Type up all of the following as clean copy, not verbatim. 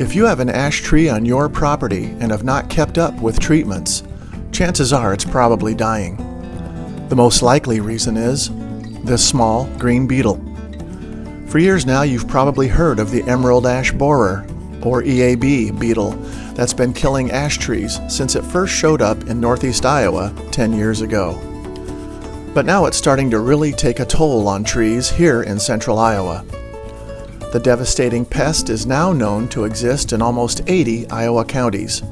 If you have an ash tree on your property and have not kept up with treatments, chances are it's probably dying. The most likely reason is this small green beetle. For years now, you've probably heard of the emerald ash borer, or EAB, beetle that's been killing ash trees since it first showed up in northeast Iowa 10 years ago. But now it's starting to really take a toll on trees here in central Iowa. The devastating pest is now known to exist in almost 80 Iowa counties.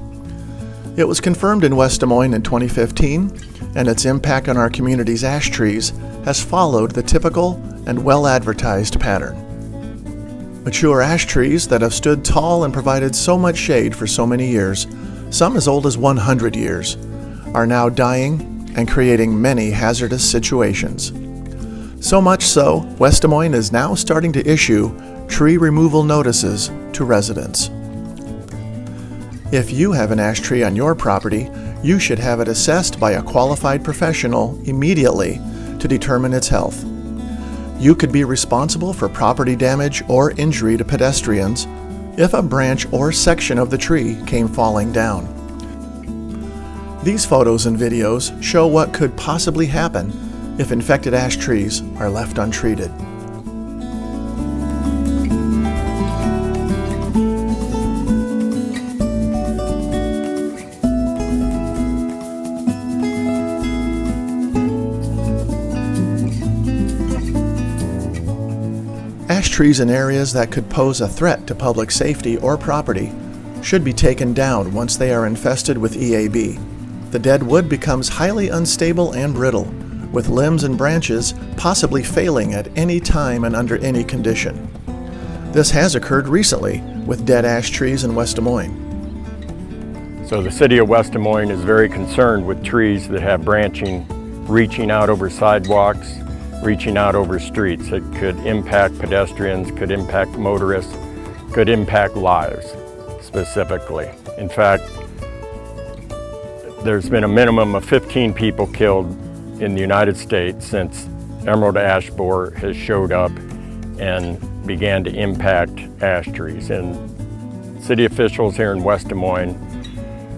It was confirmed in West Des Moines in 2015, and its impact on our community's ash trees has followed the typical and well-advertised pattern. Mature ash trees that have stood tall and provided so much shade for so many years, some as old as 100 years, are now dying and creating many hazardous situations. So much so, West Des Moines is now starting to issue tree removal notices to residents. If you have an ash tree on your property, you should have it assessed by a qualified professional immediately to determine its health. You could be responsible for property damage or injury to pedestrians if a branch or section of the tree came falling down. These photos and videos show what could possibly happen if infected ash trees are left untreated. Ash trees in areas that could pose a threat to public safety or property should be taken down once they are infested with EAB. The dead wood becomes highly unstable and brittle, with limbs and branches possibly failing at any time and under any condition. This has occurred recently with dead ash trees in West Des Moines. So the city of West Des Moines is very concerned with trees that have branching reaching out over sidewalks, reaching out over streets. It could impact pedestrians, could impact motorists, could impact lives specifically. In fact, there's been a minimum of 15 people killed in the United States since emerald ash borer has showed up and began to impact ash trees. And city officials here in West Des Moines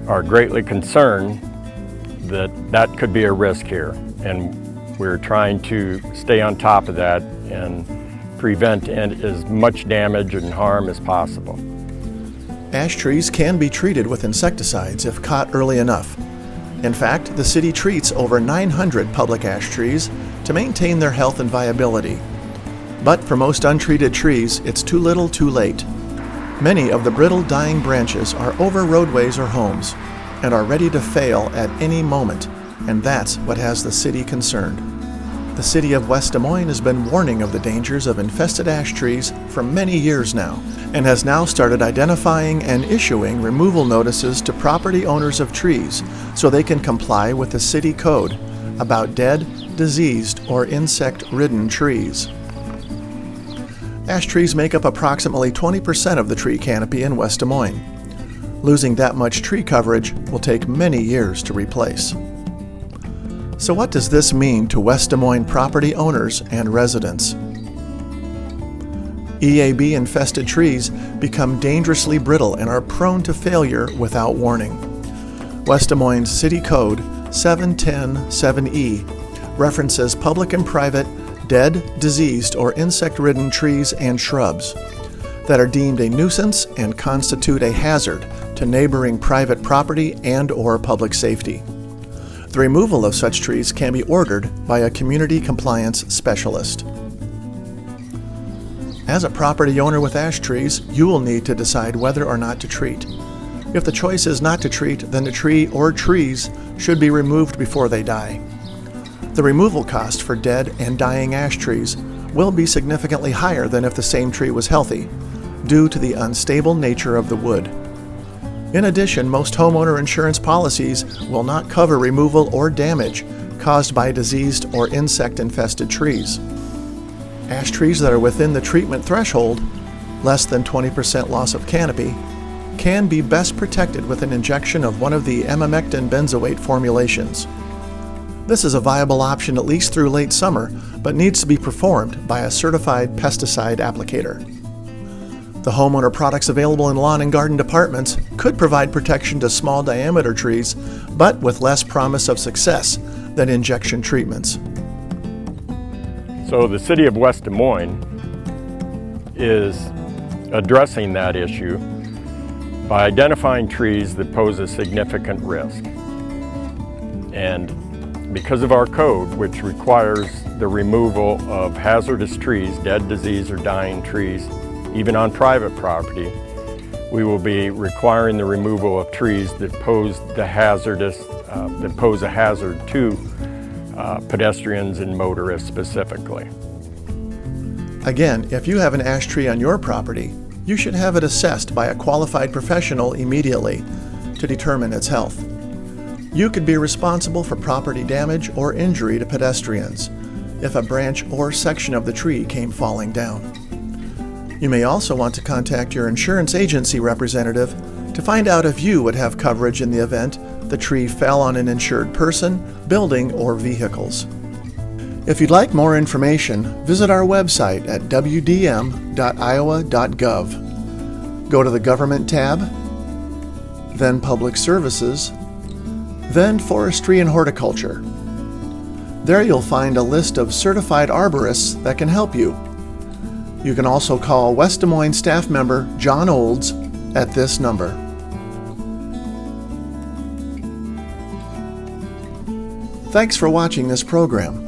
are greatly concerned that that could be a risk here. And we're trying to stay on top of that and prevent as much damage and harm as possible. Ash trees can be treated with insecticides if caught early enough. In fact, the city treats over 900 public ash trees to maintain their health and viability. But for most untreated trees, it's too little too late. Many of the brittle, dying branches are over roadways or homes and are ready to fail at any moment, and that's what has the city concerned. The city of West Des Moines has been warning of the dangers of infested ash trees for many years now, and has now started identifying and issuing removal notices to property owners of trees so they can comply with the city code about dead, diseased, or insect-ridden trees. Ash trees make up approximately 20% of the tree canopy in West Des Moines. Losing that much tree coverage will take many years to replace. So what does this mean to West Des Moines property owners and residents? EAB-infested trees become dangerously brittle and are prone to failure without warning. West Des Moines City Code 7107E references public and private dead, diseased, or insect-ridden trees and shrubs that are deemed a nuisance and constitute a hazard to neighboring private property and/or public safety. The removal of such trees can be ordered by a community compliance specialist. As a property owner with ash trees, you will need to decide whether or not to treat. If the choice is not to treat, then the tree or trees should be removed before they die. The removal cost for dead and dying ash trees will be significantly higher than if the same tree was healthy, due to the unstable nature of the wood. In addition, most homeowner insurance policies will not cover removal or damage caused by diseased or insect-infested trees. Ash trees that are within the treatment threshold, less than 20% loss of canopy, can be best protected with an injection of one of the emamectin benzoate formulations. This is a viable option at least through late summer, but needs to be performed by a certified pesticide applicator. The homeowner products available in lawn and garden departments could provide protection to small diameter trees, but with less promise of success than injection treatments. So the City of West Des Moines is addressing that issue by identifying trees that pose a significant risk. And because of our code, which requires the removal of hazardous trees, dead, diseased, or dying trees, even on private property, we will be requiring the removal of trees that pose a hazard to pedestrians and motorists specifically. Again, if you have an ash tree on your property, you should have it assessed by a qualified professional immediately to determine its health. You could be responsible for property damage or injury to pedestrians if a branch or section of the tree came falling down. You may also want to contact your insurance agency representative to find out if you would have coverage in the event the tree fell on an insured person, building, or vehicles. If you'd like more information, visit our website at wdm.iowa.gov. Go to the Government tab, then Public Services, then Forestry and Horticulture. There you'll find a list of certified arborists that can help you. You can also call West Des Moines staff member John Olds at this number. Thanks for watching this program.